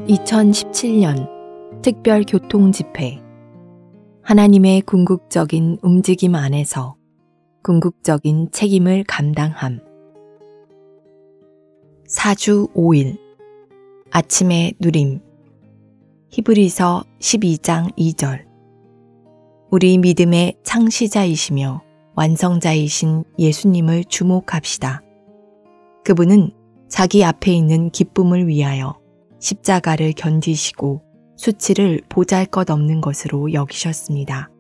2017년 특별교통집회. 하나님의 궁극적인 움직임 안에서 궁극적인 책임을 감당함. 4주 5일 아침의 누림. 히브리서 12장 2절. 우리 믿음의 창시자이시며 완성자이신 예수님을 주목합시다. 그분은 자기 앞에 있는 기쁨을 위하여 십자가를 견디시고 수치를 보잘것없는 것으로 여기셨습니다.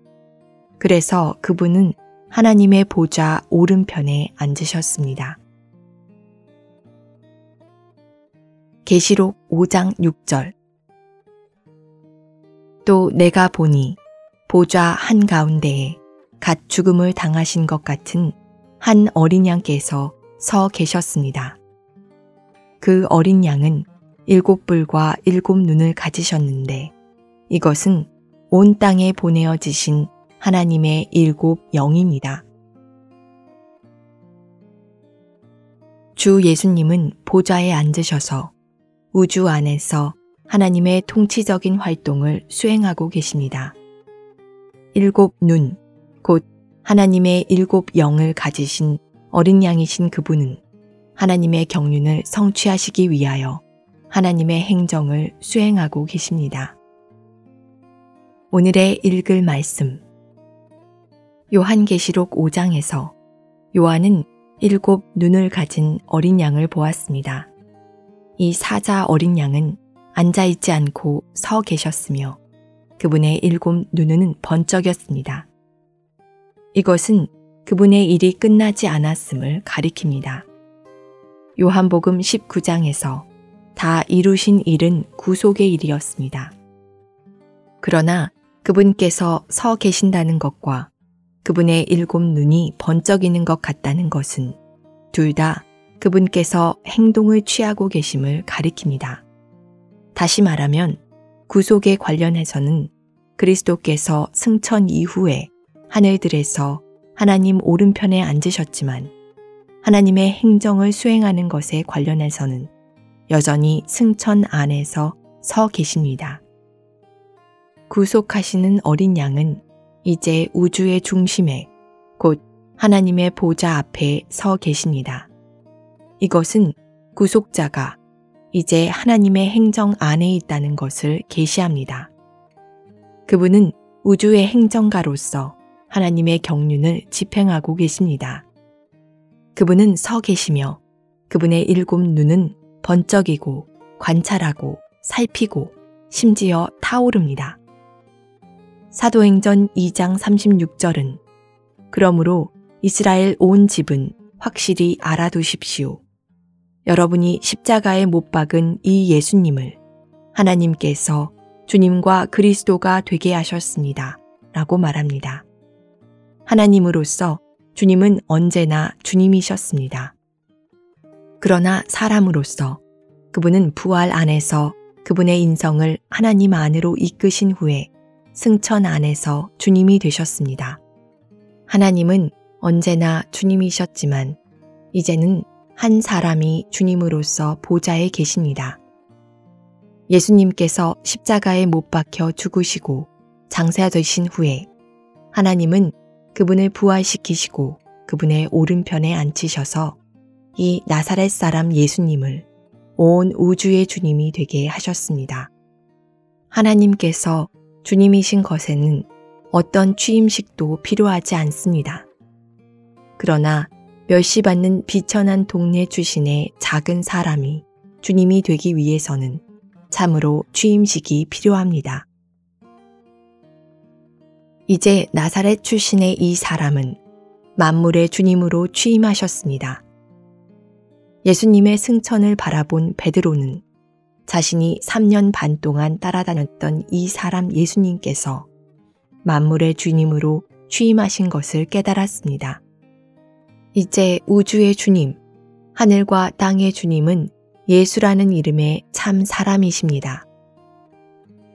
그래서 그분은 하나님의 보좌 오른편에 앉으셨습니다. 계시록 5장 6절. 또 내가 보니 보좌 한가운데에 갓 죽음을 당하신 것 같은 한 어린 양께서 서 계셨습니다. 그 어린 양은 7뿔과 7눈을 가지셨는데 이것은 온 땅에 보내어지신 하나님의 7 영입니다. 주 예수님은 보좌에 앉으셔서 우주 안에서 하나님의 통치적인 활동을 수행하고 계십니다. 7 눈, 곧 하나님의 7 영을 가지신 어린 양이신 그분은 하나님의 경륜을 성취하시기 위하여 하나님의 행정을 수행하고 계십니다. 오늘의 읽을 말씀. 요한계시록 5장에서 요한은 7 눈을 가진 어린 양을 보았습니다. 이 사자 어린 양은 앉아있지 않고 서 계셨으며 그분의 7 눈은 번쩍였습니다. 이것은 그분의 일이 끝나지 않았음을 가리킵니다. 요한복음 19장에서 다 이루신 일은 구속의 일이었습니다. 그러나 그분께서 서 계신다는 것과 그분의 7 눈이 번쩍이는 것 같다는 것은 둘 다 그분께서 행동을 취하고 계심을 가리킵니다. 다시 말하면 구속에 관련해서는 그리스도께서 승천 이후에 하늘들에서 하나님 오른편에 앉으셨지만 하나님의 행정을 수행하는 것에 관련해서는 여전히 승천 안에서 서 계십니다. 구속하시는 어린 양은 이제 우주의 중심에 곧 하나님의 보좌 앞에 서 계십니다. 이것은 구속자가 이제 하나님의 행정 안에 있다는 것을 계시합니다. 그분은 우주의 행정가로서 하나님의 경륜을 집행하고 계십니다. 그분은 서 계시며 그분의 7 눈은 번쩍이고 관찰하고 살피고 심지어 타오릅니다. 사도행전 2장 36절은 그러므로 이스라엘 온 집은 확실히 알아두십시오. 여러분이 십자가에 못 박은 이 예수님을 하나님께서 주님과 그리스도가 되게 하셨습니다. 라고 말합니다. 하나님으로서 주님은 언제나 주님이셨습니다. 그러나 사람으로서 그분은 부활 안에서 그분의 인성을 하나님 안으로 이끄신 후에 승천 안에서 주님이 되셨습니다. 하나님은 언제나 주님이셨지만 이제는 한 사람이 주님으로서 보좌에 계십니다. 예수님께서 십자가에 못 박혀 죽으시고 장사되신 후에 하나님은 그분을 부활시키시고 그분의 오른편에 앉히셔서 이 나사렛 사람 예수님을 온 우주의 주님이 되게 하셨습니다. 하나님께서 주님이신 것에는 어떤 취임식도 필요하지 않습니다. 그러나 멸시받는 비천한 동네 출신의 작은 사람이 주님이 되기 위해서는 참으로 취임식이 필요합니다. 이제 나사렛 출신의 이 사람은 만물의 주님으로 취임하셨습니다. 예수님의 승천을 바라본 베드로는 자신이 3년 반 동안 따라다녔던 이 사람 예수님께서 만물의 주님으로 취임하신 것을 깨달았습니다. 이제 우주의 주님, 하늘과 땅의 주님은 예수라는 이름의 참 사람이십니다.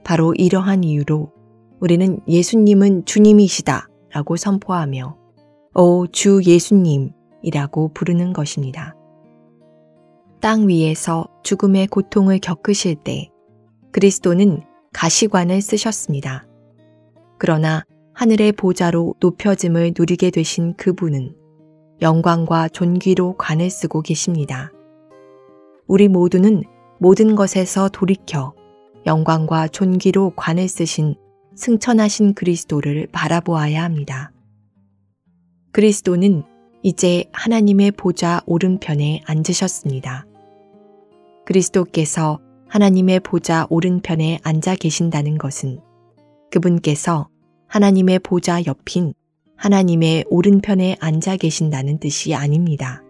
바로 이러한 이유로 우리는 예수님은 주님이시다 라고 선포하며 오 주 예수님이라고 부르는 것입니다. 땅 위에서 죽음의 고통을 겪으실 때 그리스도는 가시관을 쓰셨습니다. 그러나 하늘의 보좌로 높여짐을 누리게 되신 그분은 영광과 존귀로 관을 쓰고 계십니다. 우리 모두는 모든 것에서 돌이켜 영광과 존귀로 관을 쓰신 승천하신 그리스도를 바라보아야 합니다. 그리스도는 이제 하나님의 보좌 오른편에 앉으셨습니다. 그리스도께서 하나님의 보좌 오른편에 앉아 계신다는 것은 그분께서 하나님의 보좌 옆인 하나님의 오른편에 앉아 계신다는 뜻이 아닙니다.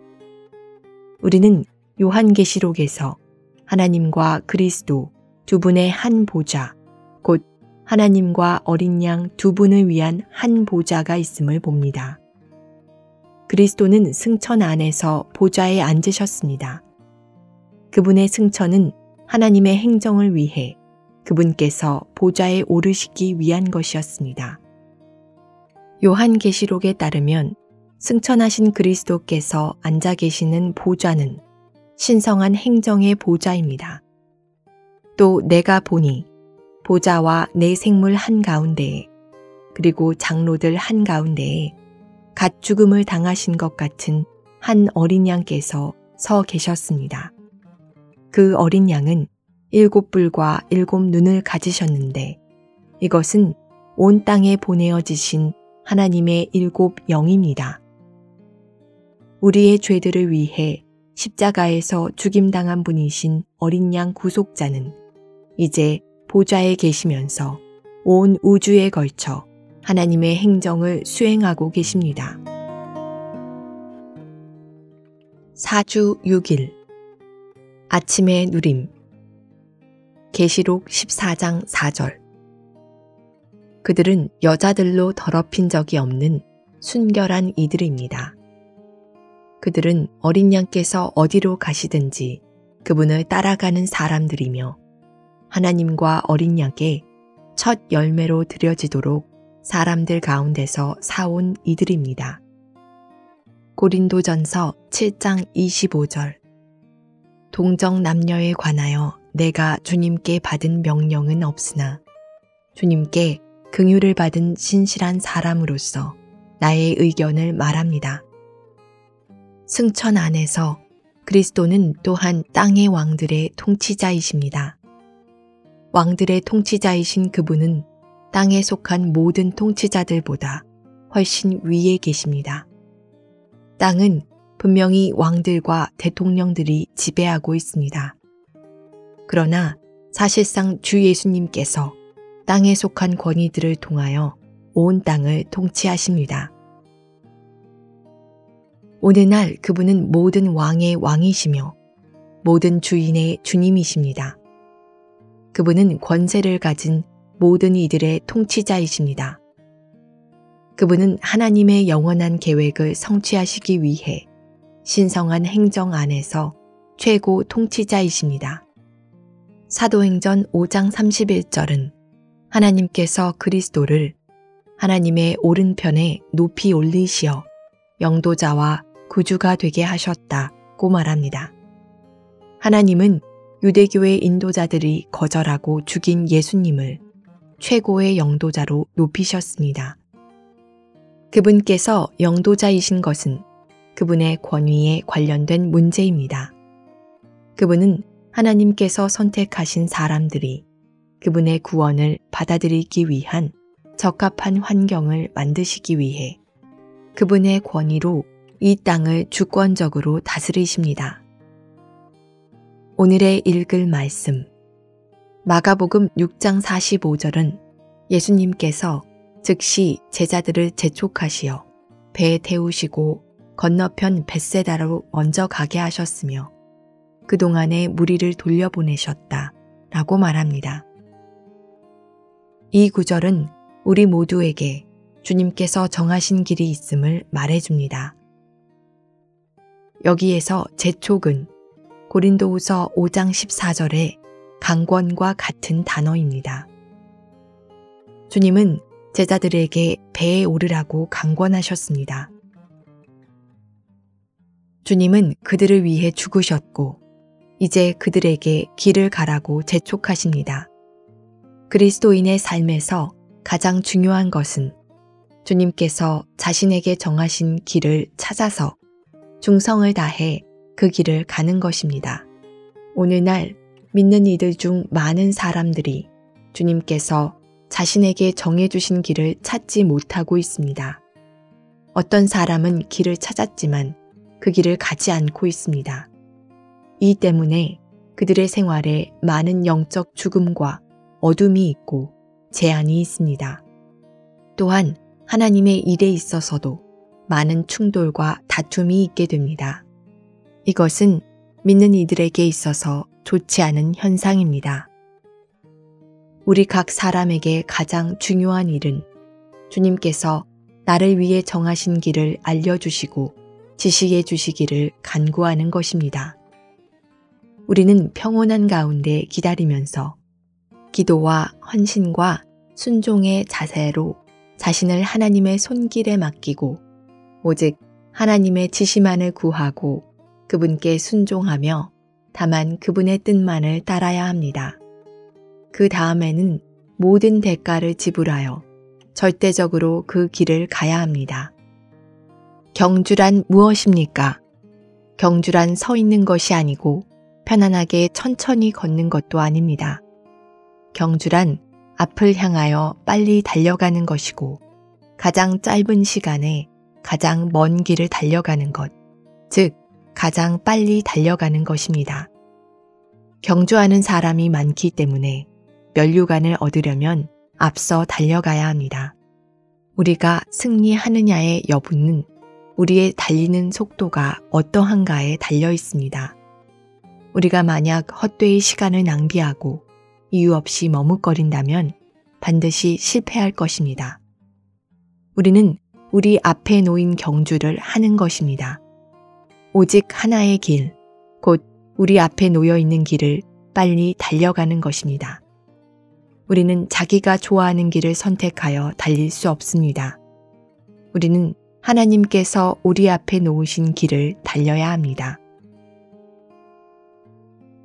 우리는 요한계시록에서 하나님과 그리스도 두 분의 한 보좌, 곧 하나님과 어린 양 두 분을 위한 한 보좌가 있음을 봅니다. 그리스도는 승천 안에서 보좌에 앉으셨습니다. 그분의 승천은 하나님의 행정을 위해 그분께서 보좌에 오르시기 위한 것이었습니다. 요한계시록에 따르면 승천하신 그리스도께서 앉아 계시는 보좌는 신성한 행정의 보좌입니다. 또 내가 보니 보좌와 내 생물 한가운데에 그리고 장로들 한가운데에 갓 죽음을 당하신 것 같은 한 어린 양께서 서 계셨습니다. 그 어린 양은 7뿔과 7눈을 가지셨는데 이것은 온 땅에 보내어지신 하나님의 7 영입니다. 우리의 죄들을 위해 십자가에서 죽임당한 분이신 어린 양 구속자는 이제 보좌에 계시면서 온 우주에 걸쳐 하나님의 행정을 수행하고 계십니다. 4주 6일 아침의 누림 계시록 14장 4절 그들은 여자들로 더럽힌 적이 없는 순결한 이들입니다. 그들은 어린 양께서 어디로 가시든지 그분을 따라가는 사람들이며 하나님과 어린 양께 첫 열매로 드려지도록 사람들 가운데서 사온 이들입니다. 고린도전서 7장 25절 동정 남녀에 관하여 내가 주님께 받은 명령은 없으나 주님께 긍휼을 받은 신실한 사람으로서 나의 의견을 말합니다. 승천 안에서 그리스도는 또한 땅의 왕들의 통치자이십니다. 왕들의 통치자이신 그분은 땅에 속한 모든 통치자들보다 훨씬 위에 계십니다. 땅은 분명히 왕들과 대통령들이 지배하고 있습니다. 그러나 사실상 주 예수님께서 땅에 속한 권위들을 통하여 온 땅을 통치하십니다. 오늘날 그분은 모든 왕의 왕이시며 모든 주인의 주님이십니다. 그분은 권세를 가진 모든 이들의 통치자이십니다. 그분은 하나님의 영원한 계획을 성취하시기 위해 신성한 행정 안에서 최고 통치자이십니다. 사도행전 5장 31절은 하나님께서 그리스도를 하나님의 오른편에 높이 올리시어 영도자와 구주가 되게 하셨다고 말합니다. 하나님은 유대교의 인도자들이 거절하고 죽인 예수님을 최고의 영도자로 높이셨습니다. 그분께서 영도자이신 것은 그분의 권위에 관련된 문제입니다. 그분은 하나님께서 선택하신 사람들이 그분의 구원을 받아들이기 위한 적합한 환경을 만드시기 위해 그분의 권위로 이 땅을 주권적으로 다스리십니다. 오늘의 읽을 말씀 마가복음 6장 45절은 예수님께서 즉시 제자들을 재촉하시어 배에 태우시고 건너편 벳세다로 먼저 가게 하셨으며 그동안의 무리를 돌려보내셨다 라고 말합니다. 이 구절은 우리 모두에게 주님께서 정하신 길이 있음을 말해줍니다. 여기에서 재촉은 고린도후서 5장 14절의 강권과 같은 단어입니다. 주님은 제자들에게 배에 오르라고 강권하셨습니다. 주님은 그들을 위해 죽으셨고 이제 그들에게 길을 가라고 재촉하십니다. 그리스도인의 삶에서 가장 중요한 것은 주님께서 자신에게 정하신 길을 찾아서 중성을 다해 그 길을 가는 것입니다. 오늘날 믿는 이들 중 많은 사람들이 주님께서 자신에게 정해주신 길을 찾지 못하고 있습니다. 어떤 사람은 길을 찾았지만 그 길을 가지 않고 있습니다. 이 때문에 그들의 생활에 많은 영적 죽음과 어둠이 있고 제한이 있습니다. 또한 하나님의 일에 있어서도 많은 충돌과 다툼이 있게 됩니다. 이것은 믿는 이들에게 있어서 좋지 않은 현상입니다. 우리 각 사람에게 가장 중요한 일은 주님께서 나를 위해 정하신 길을 알려주시고 지시해 주시기를 간구하는 것입니다. 우리는 평온한 가운데 기다리면서 기도와 헌신과 순종의 자세로 자신을 하나님의 손길에 맡기고 오직 하나님의 지시만을 구하고 그분께 순종하며 다만 그분의 뜻만을 따라야 합니다. 그 다음에는 모든 대가를 지불하여 절대적으로 그 길을 가야 합니다. 경주란 무엇입니까? 경주란 서 있는 것이 아니고 편안하게 천천히 걷는 것도 아닙니다. 경주란 앞을 향하여 빨리 달려가는 것이고 가장 짧은 시간에 가장 먼 길을 달려가는 것, 즉 가장 빨리 달려가는 것입니다. 경주하는 사람이 많기 때문에 면류관을 얻으려면 앞서 달려가야 합니다. 우리가 승리하느냐의 여부는 우리의 달리는 속도가 어떠한가에 달려 있습니다. 우리가 만약 헛되이 시간을 낭비하고 이유 없이 머뭇거린다면 반드시 실패할 것입니다. 우리는 우리 앞에 놓인 경주를 하는 것입니다. 오직 하나의 길, 곧 우리 앞에 놓여 있는 길을 빨리 달려가는 것입니다. 우리는 자기가 좋아하는 길을 선택하여 달릴 수 없습니다. 우리는 하나님께서 우리 앞에 놓으신 길을 달려야 합니다.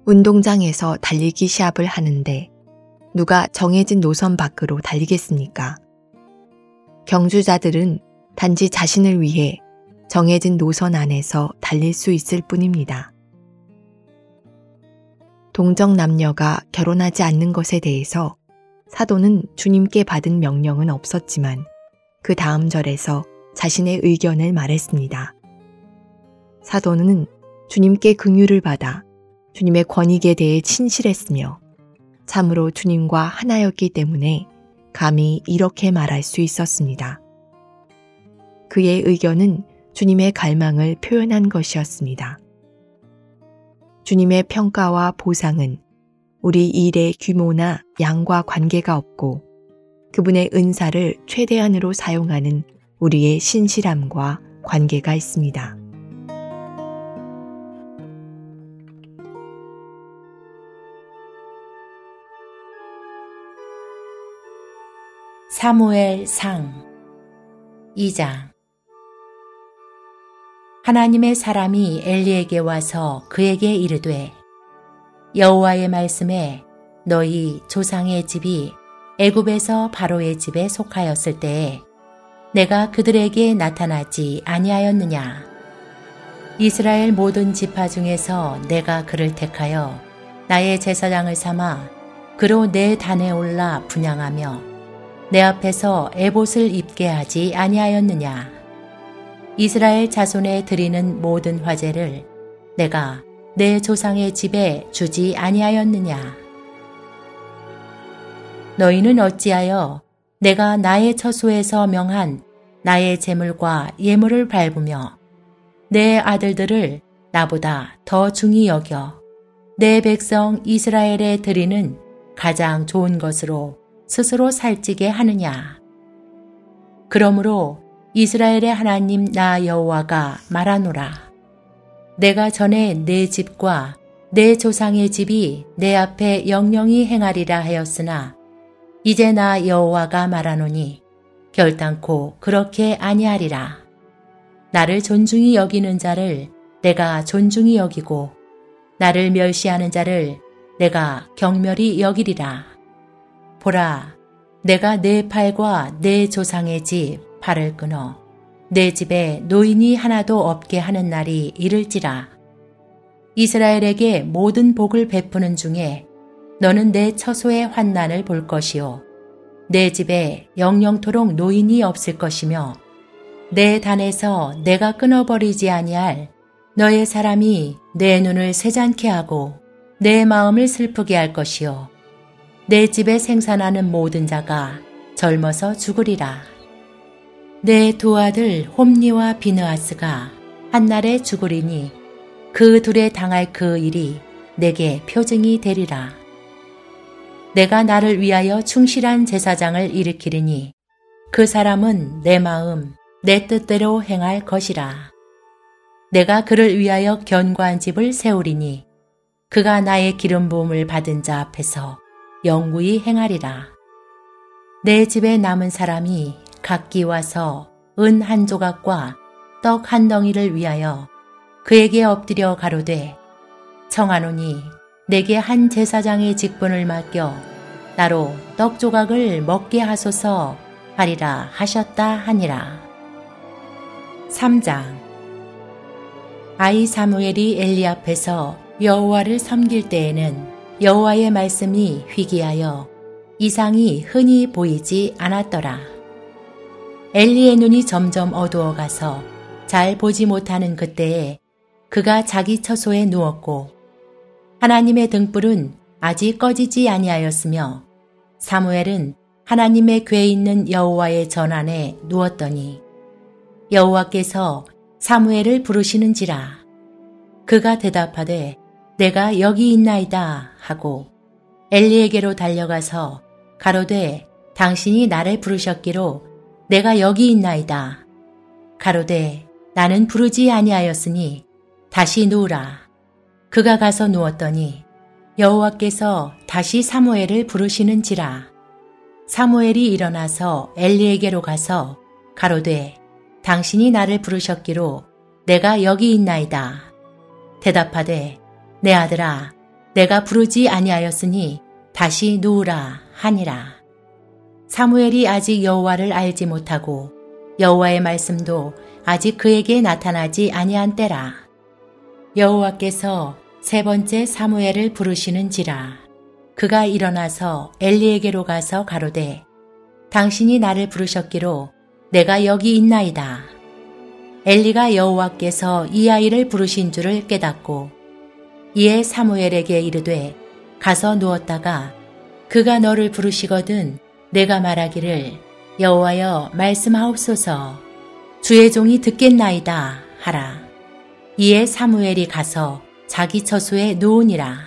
운동장에서 달리기 시합을 하는데 누가 정해진 노선 밖으로 달리겠습니까? 경주자들은 단지 자신을 위해 정해진 노선 안에서 달릴 수 있을 뿐입니다. 동정 남녀가 결혼하지 않는 것에 대해서 사도는 주님께 받은 명령은 없었지만 그 다음 절에서 자신의 의견을 말했습니다. 사도는 주님께 긍휼을 받아 주님의 권익에 대해 친실했으며 참으로 주님과 하나였기 때문에 감히 이렇게 말할 수 있었습니다. 그의 의견은 주님의 갈망을 표현한 것이었습니다. 주님의 평가와 보상은 우리 일의 규모나 양과 관계가 없고 그분의 은사를 최대한으로 사용하는 우리의 신실함과 관계가 있습니다. 사무엘상 2장. 하나님의 사람이 엘리에게 와서 그에게 이르되 여호와의 말씀에 너희 조상의 집이 애굽에서 바로의 집에 속하였을 때에 내가 그들에게 나타나지 아니하였느냐. 이스라엘 모든 지파 중에서 내가 그를 택하여 나의 제사장을 삼아 그로 내 단에 올라 분향하며 내 앞에서 에봇을 입게 하지 아니하였느냐. 이스라엘 자손에 드리는 모든 화제를 내가 내 조상의 집에 주지 아니하였느냐. 너희는 어찌하여 내가 나의 처소에서 명한 나의 제물과 예물을 밟으며 내 아들들을 나보다 더 중히 여겨 내 백성 이스라엘에 드리는 가장 좋은 것으로 스스로 살찌게 하느냐. 그러므로 이스라엘의 하나님 나 여호와가 말하노라. 내가 전에 내 집과 내 조상의 집이 내 앞에 영영히 행하리라 하였으나 이제 나 여호와가 말하노니 결단코 그렇게 아니하리라. 나를 존중히 여기는 자를 내가 존중히 여기고 나를 멸시하는 자를 내가 경멸히 여기리라. 보라, 내가 내 팔과 내 조상의 집 팔을 끊어 내 집에 노인이 하나도 없게 하는 날이 이를지라. 이스라엘에게 모든 복을 베푸는 중에 너는 내 처소의 환난을 볼 것이요 내 집에 영영토록 노인이 없을 것이며 내 단에서 내가 끊어버리지 아니할 너의 사람이 내 눈을 새잖게 하고 내 마음을 슬프게 할 것이요 내 집에 생산하는 모든 자가 젊어서 죽으리라. 내 두 아들 홈니와 비느하스가 한날에 죽으리니 그 둘에 당할 그 일이 내게 표징이 되리라. 내가 나를 위하여 충실한 제사장을 일으키리니 그 사람은 내 마음, 내 뜻대로 행할 것이라. 내가 그를 위하여 견고한 집을 세우리니 그가 나의 기름 부음을 받은 자 앞에서 영구히 행하리라. 내 집에 남은 사람이 각기 와서 은 한 조각과 떡 한 덩이를 위하여 그에게 엎드려 가로되 청하노니 내게 한 제사장의 직분을 맡겨 나로 떡 조각을 먹게 하소서 하리라 하셨다 하니라. 3장. 아이 사무엘이 엘리 앞에서 여호와를 섬길 때에는 여호와의 말씀이 희귀하여 이상이 흔히 보이지 않았더라. 엘리의 눈이 점점 어두워가서 잘 보지 못하는 그때에 그가 자기 처소에 누웠고 하나님의 등불은 아직 꺼지지 아니하였으며 사무엘은 하나님의 궤에 있는 여호와의 전안에 누웠더니 여호와께서 사무엘을 부르시는지라. 그가 대답하되 내가 여기 있나이다 하고 엘리에게로 달려가서 가로되 당신이 나를 부르셨기로 내가 여기 있나이다. 가로되 나는 부르지 아니하였으니 다시 누우라. 그가 가서 누웠더니 여호와께서 다시 사무엘을 부르시는지라. 사무엘이 일어나서 엘리에게로 가서 가로되 당신이 나를 부르셨기로 내가 여기 있나이다. 대답하되 내 아들아 내가 부르지 아니하였으니 다시 누우라 하니라. 사무엘이 아직 여호와를 알지 못하고 여호와의 말씀도 아직 그에게 나타나지 아니한 때라. 여호와께서 세 번째 사무엘을 부르시는지라. 그가 일어나서 엘리에게로 가서 가로되 당신이 나를 부르셨기로 내가 여기 있나이다. 엘리가 여호와께서 이 아이를 부르신 줄을 깨닫고 이에 사무엘에게 이르되 가서 누웠다가 그가 너를 부르시거든 내가 말하기를 여호와여 말씀하옵소서 주의 종이 듣겠나이다 하라. 이에 사무엘이 가서 자기 처소에 누우니라.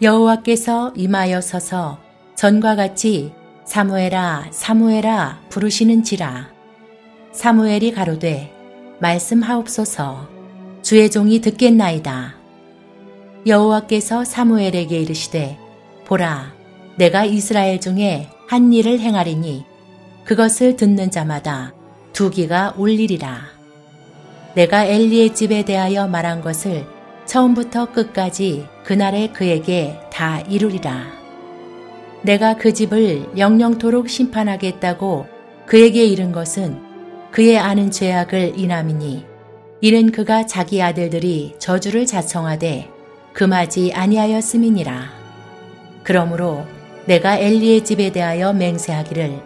여호와께서 임하여 서서 전과 같이 사무엘아 사무엘아 부르시는지라. 사무엘이 가로되 말씀하옵소서 주의 종이 듣겠나이다. 여호와께서 사무엘에게 이르시되 보라 내가 이스라엘 중에 한 일을 행하리니 그것을 듣는 자마다 두 귀가 울리리라. 내가 엘리의 집에 대하여 말한 것을 처음부터 끝까지 그날에 그에게 다 이루리라. 내가 그 집을 영영토록 심판하겠다고 그에게 이른 것은 그의 아는 죄악을 인함이니 이는 그가 자기 아들들이 저주를 자청하되 금하지 아니하였음이니라. 그러므로 내가 엘리의 집에 대하여 맹세하기를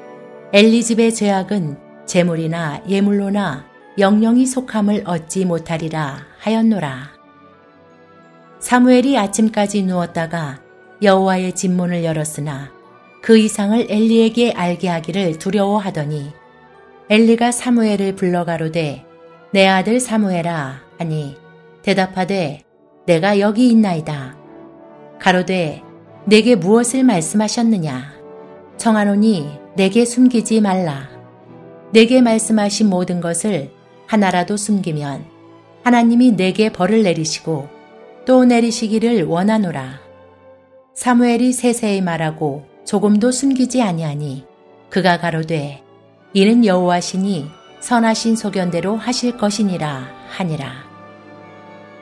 엘리 집의 죄악은 제물이나 예물로나 영영이 속함을 얻지 못하리라 하였노라. 사무엘이 아침까지 누웠다가 여호와의 집문을 열었으나 그 이상을 엘리에게 알게 하기를 두려워하더니 엘리가 사무엘을 불러 가로되 내 아들 사무엘아 하니 대답하되 내가 여기 있나이다. 가로되 내게 무엇을 말씀하셨느냐. 청하노니 내게 숨기지 말라. 내게 말씀하신 모든 것을 하나라도 숨기면 하나님이 내게 벌을 내리시고 또 내리시기를 원하노라. 사무엘이 세세히 말하고 조금도 숨기지 아니하니 그가 가로되 이는 여호와시니 선하신 소견대로 하실 것이니라 하니라.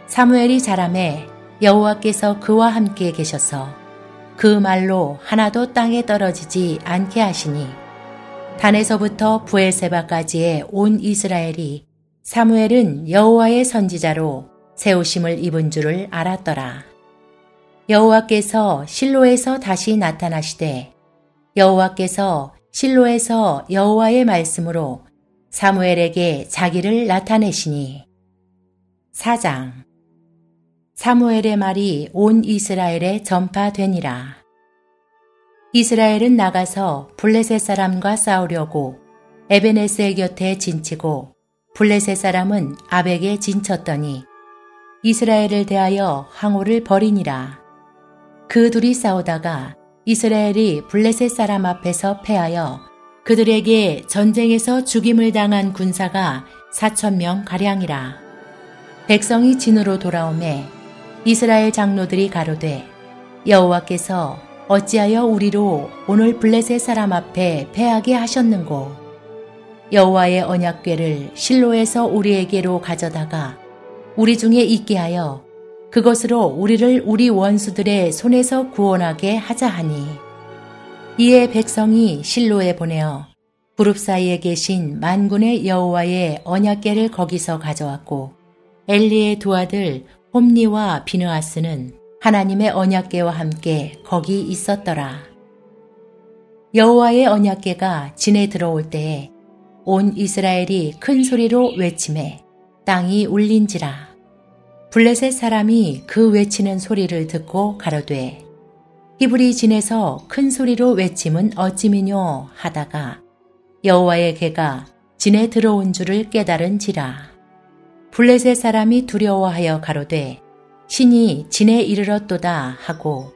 사무엘이 자라매 여호와께서 그와 함께 계셔서 그 말로 하나도 땅에 떨어지지 않게 하시니 단에서부터 브에세바까지의 온 이스라엘이 사무엘은 여호와의 선지자로 세우심을 입은 줄을 알았더라. 여호와께서 실로에서 다시 나타나시되 여호와께서 실로에서 여호와의 말씀으로 사무엘에게 자기를 나타내시니. 4장. 사무엘의 말이 온 이스라엘에 전파되니라. 이스라엘은 나가서 블레셋 사람과 싸우려고 에베네스의 곁에 진치고 블레셋 사람은 아벡에 진쳤더니 이스라엘을 대하여 항오를 벌이니라. 그 둘이 싸우다가 이스라엘이 블레셋 사람 앞에서 패하여 그들에게 전쟁에서 죽임을 당한 군사가 4,000명 가량이라. 백성이 진으로 돌아오매 이스라엘 장로들이 가로되 여호와께서 어찌하여 우리로 오늘 블레셋 사람 앞에 패하게 하셨는고? 여호와의 언약궤를 실로에서 우리에게로 가져다가 우리 중에 있게 하여 그것으로 우리를 우리 원수들의 손에서 구원하게 하자 하니. 이에 백성이 실로에 보내어 부릅 사이에 계신 만군의 여호와의 언약궤를 거기서 가져왔고 엘리의 두 아들 홈니와 비느하스는 하나님의 언약궤와 함께 거기 있었더라. 여호와의 언약궤가 진에 들어올 때에 온 이스라엘이 큰 소리로 외치매 땅이 울린지라. 블레셋 사람이 그 외치는 소리를 듣고 가로되 히브리 진에서 큰 소리로 외침은 어찌미뇨 하다가 여호와의 궤가 진에 들어온 줄을 깨달은지라. 블레셋 사람이 두려워하여 가로되 신이 진에 이르렀도다 하고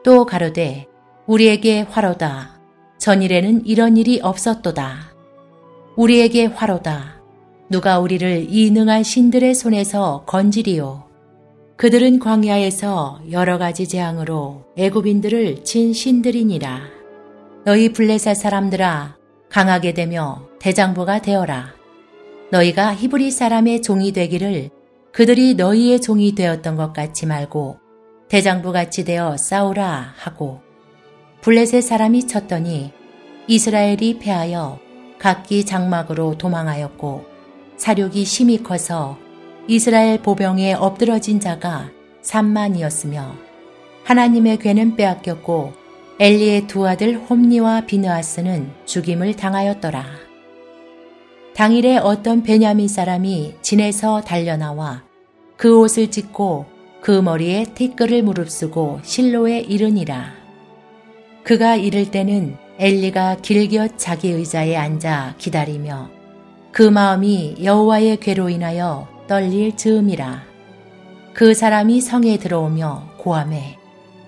또 가로되 우리에게 화로다. 전일에는 이런 일이 없었도다. 우리에게 화로다. 누가 우리를 이 능한 신들의 손에서 건지리요. 그들은 광야에서 여러 가지 재앙으로 애굽인들을 친 신들이니라. 너희 블레셋 사람들아 강하게 되며 대장부가 되어라. 너희가 히브리 사람의 종이 되기를 그들이 너희의 종이 되었던 것 같이 말고 대장부같이 되어 싸우라 하고 블레셋 사람이 쳤더니 이스라엘이 패하여 각기 장막으로 도망하였고 사륙이 심히 커서 이스라엘 보병에 엎드러진 자가 3만이었으며 하나님의 궤는 빼앗겼고 엘리의 두 아들 홈니와 비느하스는 죽임을 당하였더라. 당일에 어떤 베냐민 사람이 진에서 달려나와 그 옷을 찢고 그 머리에 티끌을 무릅쓰고 실로에 이르니라. 그가 이를 때는 엘리가 길곁 자기 의자에 앉아 기다리며 그 마음이 여호와의 궤로 인하여 떨릴 즈음이라. 그 사람이 성에 들어오며 고하매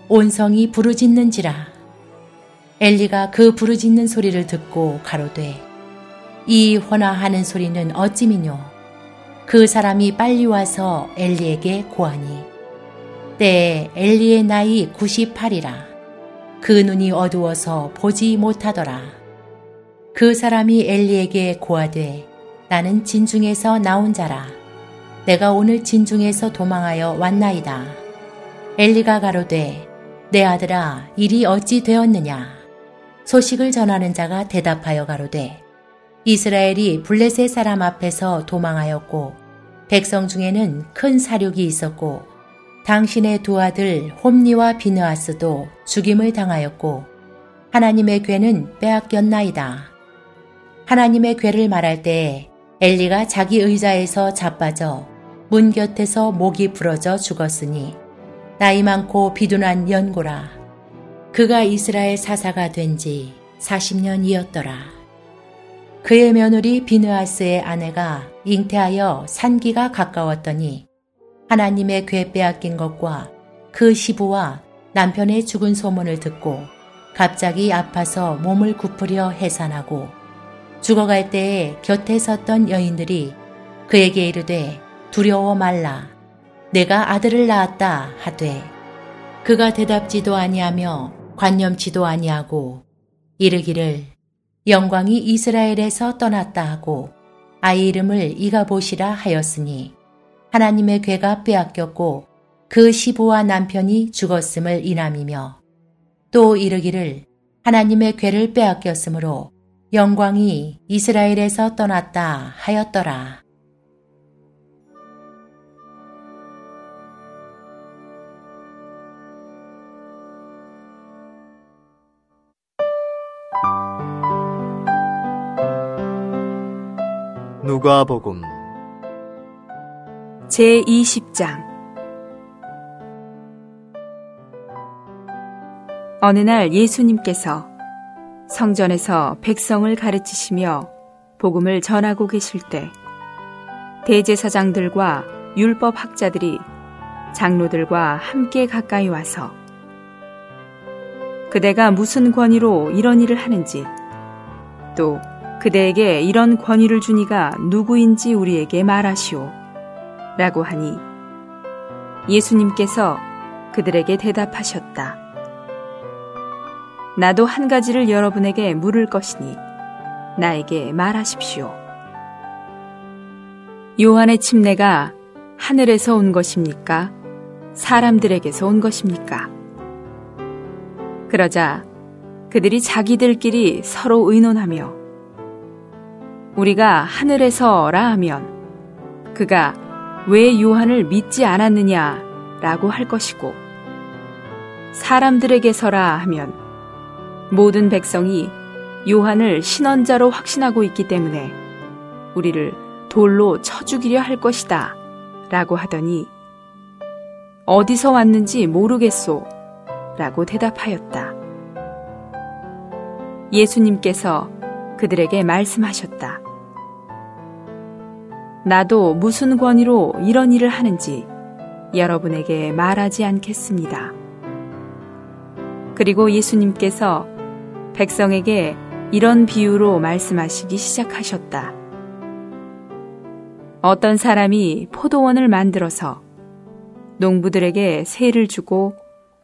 온 성이 부르짖는지라. 엘리가 그 부르짖는 소리를 듣고 가로되 이 헌화하는 소리는 어찌미뇨. 그 사람이 빨리 와서 엘리에게 고하니 때에 엘리의 나이 98이라. 그 눈이 어두워서 보지 못하더라. 그 사람이 엘리에게 고하되 나는 진중에서 나온 자라. 내가 오늘 진중에서 도망하여 왔나이다. 엘리가 가로되 내 아들아 일이 어찌 되었느냐. 소식을 전하는 자가 대답하여 가로되 이스라엘이 블레셋 사람 앞에서 도망하였고 백성 중에는 큰 사륙이 있었고 당신의 두 아들 홈니와 비느하스도 죽임을 당하였고 하나님의 궤는 빼앗겼나이다. 하나님의 궤를 말할 때에 엘리가 자기 의자에서 자빠져 문 곁에서 목이 부러져 죽었으니 나이 많고 비둔한 연고라. 그가 이스라엘 사사가 된 지 40년이었더라. 그의 며느리 비느하스의 아내가 잉태하여 산기가 가까웠더니 하나님의 궤 빼앗긴 것과 그 시부와 남편의 죽은 소문을 듣고 갑자기 아파서 몸을 굽으려 해산하고 죽어갈 때에 곁에 섰던 여인들이 그에게 이르되 두려워 말라. 내가 아들을 낳았다 하되 그가 대답지도 아니하며 관념치도 아니하고 이르기를 영광이 이스라엘에서 떠났다 하고 아이 이름을 이가봇이라 하였으니 하나님의 궤가 빼앗겼고 그 시부와 남편이 죽었음을 인함이며 또 이르기를 하나님의 궤를 빼앗겼으므로 영광이 이스라엘에서 떠났다 하였더라. 누가복음 제20장. 어느 날 예수님께서 성전에서 백성을 가르치시며 복음을 전하고 계실 때 대제사장들과 율법 학자들이 장로들과 함께 가까이 와서 그대가 무슨 권위로 이런 일을 하는지, 또 그대에게 이런 권위를 주니가 누구인지 우리에게 말하시오 라고 하니 예수님께서 그들에게 대답하셨다. 나도 한 가지를 여러분에게 물을 것이니 나에게 말하십시오. 요한의 침례가 하늘에서 온 것입니까? 사람들에게서 온 것입니까? 그러자 그들이 자기들끼리 서로 의논하며 우리가 하늘에서라 하면 그가 왜 요한을 믿지 않았느냐라고 할 것이고, 사람들에게서라 하면 모든 백성이 요한을 신언자로 확신하고 있기 때문에 우리를 돌로 쳐 죽이려 할 것이다 라고 하더니 어디서 왔는지 모르겠소 라고 대답하였다. 예수님께서 그들에게 말씀하셨다. 나도 무슨 권위로 이런 일을 하는지 여러분에게 말하지 않겠습니다. 그리고 예수님께서 백성에게 이런 비유로 말씀하시기 시작하셨다. 어떤 사람이 포도원을 만들어서 농부들에게 세를 주고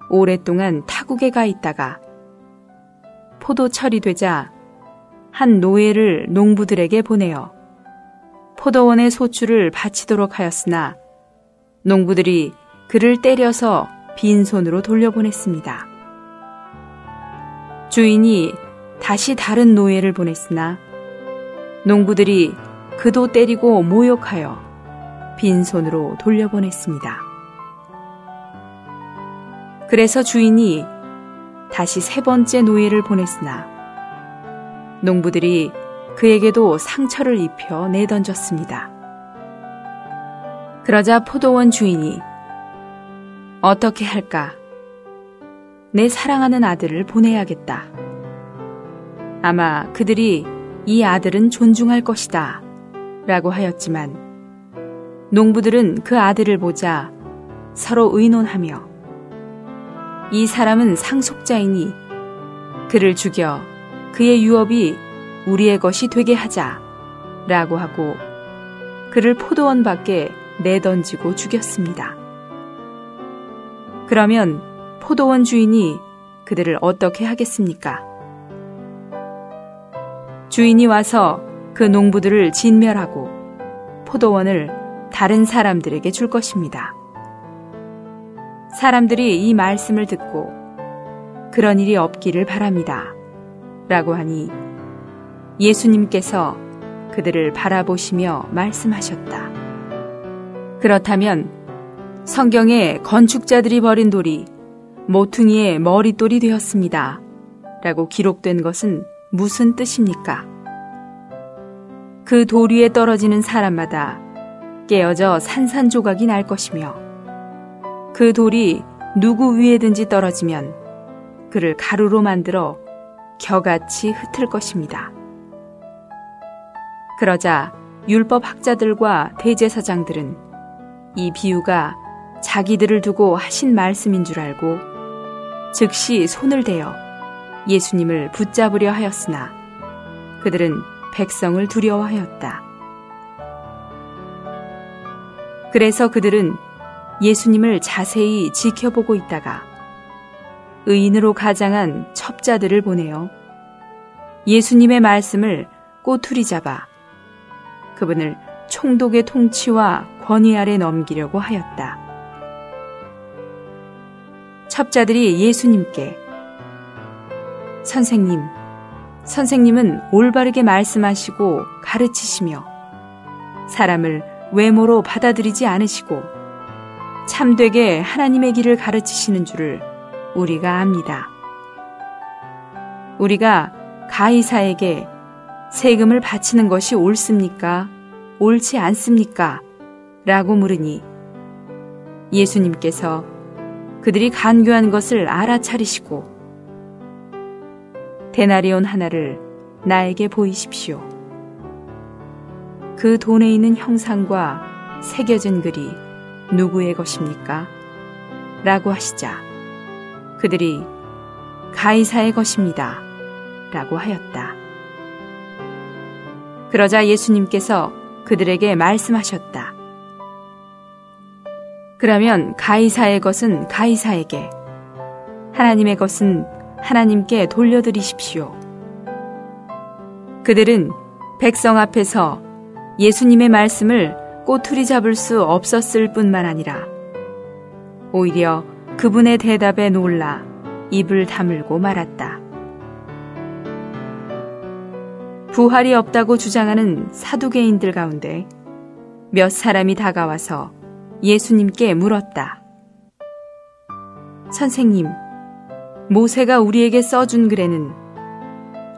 오랫동안 타국에 가 있다가 포도철이 되자 한 노예를 농부들에게 보내어 포도원의 소출을 바치도록 하였으나 농부들이 그를 때려서 빈손으로 돌려보냈습니다. 주인이 다시 다른 노예를 보냈으나 농부들이 그도 때리고 모욕하여 빈손으로 돌려보냈습니다. 그래서 주인이 다시 세 번째 노예를 보냈으나 농부들이 그에게도 상처를 입혀 내던졌습니다. 그러자 포도원 주인이 어떻게 할까? 내 사랑하는 아들을 보내야겠다. 아마 그들이 이 아들은 존중할 것이다 라고 하였지만 농부들은 그 아들을 보자 서로 의논하며 이 사람은 상속자이니 그를 죽여 그의 유업이 우리의 것이 되게 하자 라고 하고 그를 포도원 밖에 내던지고 죽였습니다. 그러면 포도원 주인이 그들을 어떻게 하겠습니까? 주인이 와서 그 농부들을 진멸하고 포도원을 다른 사람들에게 줄 것입니다. 사람들이 이 말씀을 듣고 그런 일이 없기를 바랍니다 라고 하니 예수님께서 그들을 바라보시며 말씀하셨다. 그렇다면 성경에 건축자들이 버린 돌이 모퉁이의 머릿돌이 되었습니다 라고 기록된 것은 무슨 뜻입니까? 그 돌 위에 떨어지는 사람마다 깨어져 산산조각이 날 것이며 그 돌이 누구 위에든지 떨어지면 그를 가루로 만들어 겨같이 흩을 것입니다. 그러자 율법 학자들과 대제사장들은 이 비유가 자기들을 두고 하신 말씀인 줄 알고 즉시 손을 대어 예수님을 붙잡으려 하였으나 그들은 백성을 두려워하였다. 그래서 그들은 예수님을 자세히 지켜보고 있다가 의인으로 가장한 첩자들을 보내어 예수님의 말씀을 꼬투리 잡아 그분을 총독의 통치와 권위 아래 넘기려고 하였다. 첩자들이 예수님께 선생님은 올바르게 말씀하시고 가르치시며 사람을 외모로 받아들이지 않으시고 참되게 하나님의 길을 가르치시는 줄을 우리가 압니다. 우리가 가이사에게 세금을 바치는 것이 옳습니까? 옳지 않습니까? 라고 물으니 예수님께서 그들이 간교한 것을 알아차리시고 데나리온 하나를 나에게 보이십시오. 그 돈에 있는 형상과 새겨진 글이 누구의 것입니까? 라고 하시자 그들이 가이사의 것입니다. 라고 하였다. 그러자 예수님께서 그들에게 말씀하셨다. 그러면 가이사의 것은 가이사에게, 하나님의 것은 하나님께 돌려드리십시오. 그들은 백성 앞에서 예수님의 말씀을 꼬투리 잡을 수 없었을 뿐만 아니라 오히려 그분의 대답에 놀라 입을 다물고 말았다. 부활이 없다고 주장하는 사두개인들 가운데 몇 사람이 다가와서 예수님께 물었다. 선생님, 모세가 우리에게 써준 글에는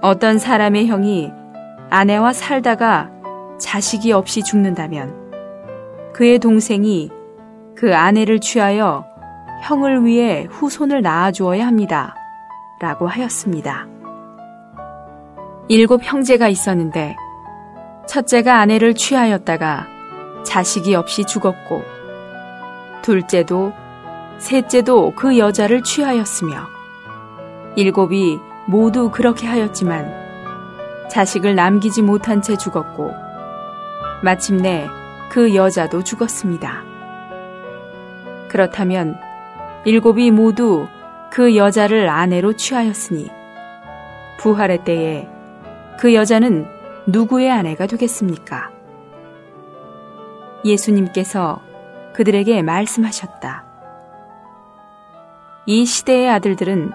어떤 사람의 형이 아내와 살다가 자식이 없이 죽는다면 그의 동생이 그 아내를 취하여 형을 위해 후손을 낳아주어야 합니다. 라고 하였습니다. 7 형제가 있었는데 첫째가 아내를 취하였다가 자식이 없이 죽었고 둘째도 셋째도 그 여자를 취하였으며 7이 모두 그렇게 하였지만 자식을 남기지 못한 채 죽었고 마침내 그 여자도 죽었습니다. 그렇다면 7이 모두 그 여자를 아내로 취하였으니 부활의 때에 그 여자는 누구의 아내가 되겠습니까? 예수님께서 그들에게 말씀하셨다. 이 시대의 아들들은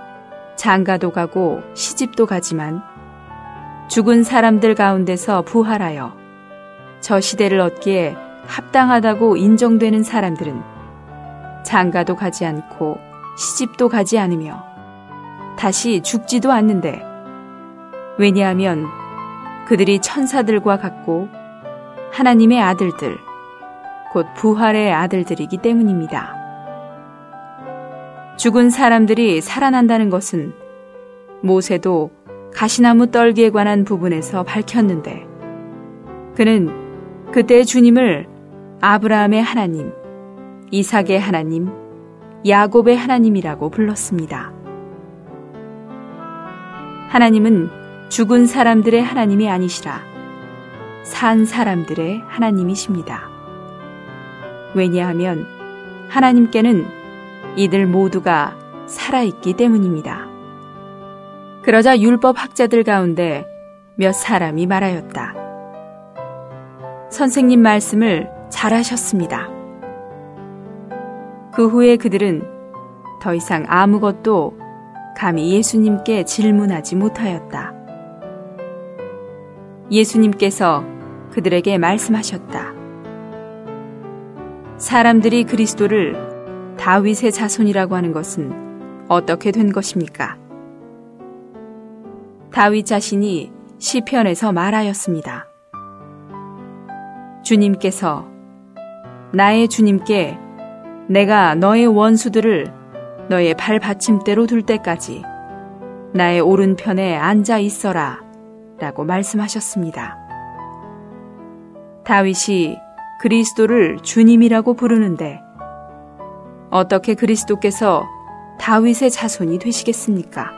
장가도 가고 시집도 가지만 죽은 사람들 가운데서 부활하여 저 시대를 얻기에 합당하다고 인정되는 사람들은 장가도 가지 않고 시집도 가지 않으며 다시 죽지도 않는데, 왜냐하면 그들이 천사들과 같고 하나님의 아들들, 곧 부활의 아들들이기 때문입니다. 죽은 사람들이 살아난다는 것은 모세도 가시나무 떨기에 관한 부분에서 밝혔는데, 그는 그때 주님을 아브라함의 하나님, 이삭의 하나님, 야곱의 하나님이라고 불렀습니다. 하나님은 죽은 사람들의 하나님이 아니시라 산 사람들의 하나님이십니다. 왜냐하면 하나님께는 이들 모두가 살아있기 때문입니다. 그러자 율법 학자들 가운데 몇 사람이 말하였다. 선생님 말씀을 잘하셨습니다. 그 후에 그들은 더 이상 아무것도 감히 예수님께 질문하지 못하였다. 예수님께서 그들에게 말씀하셨다. 사람들이 그리스도를 다윗의 자손이라고 하는 것은 어떻게 된 것입니까? 다윗 자신이 시편에서 말하였습니다. 주님께서 나의 주님께 내가 너의 원수들을 너의 발 받침대로 둘 때까지 나의 오른편에 앉아 있어라 라고 말씀하셨습니다. 다윗이 그리스도를 주님이라고 부르는데 어떻게 그리스도께서 다윗의 자손이 되시겠습니까?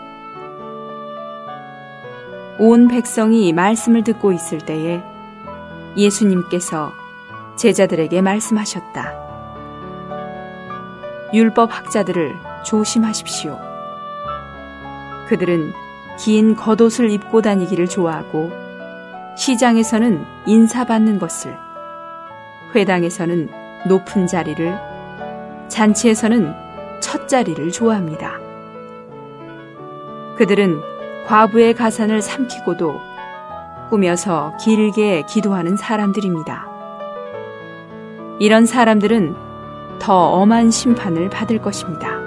온 백성이 말씀을 듣고 있을 때에 예수님께서 제자들에게 말씀하셨다. 율법 학자들을 조심하십시오. 그들은 긴 겉옷을 입고 다니기를 좋아하고 시장에서는 인사받는 것을, 회당에서는 높은 자리를, 잔치에서는 첫 자리를 좋아합니다. 그들은 과부의 가산을 삼키고도 꾸며서 길게 기도하는 사람들입니다. 이런 사람들은 더 엄한 심판을 받을 것입니다.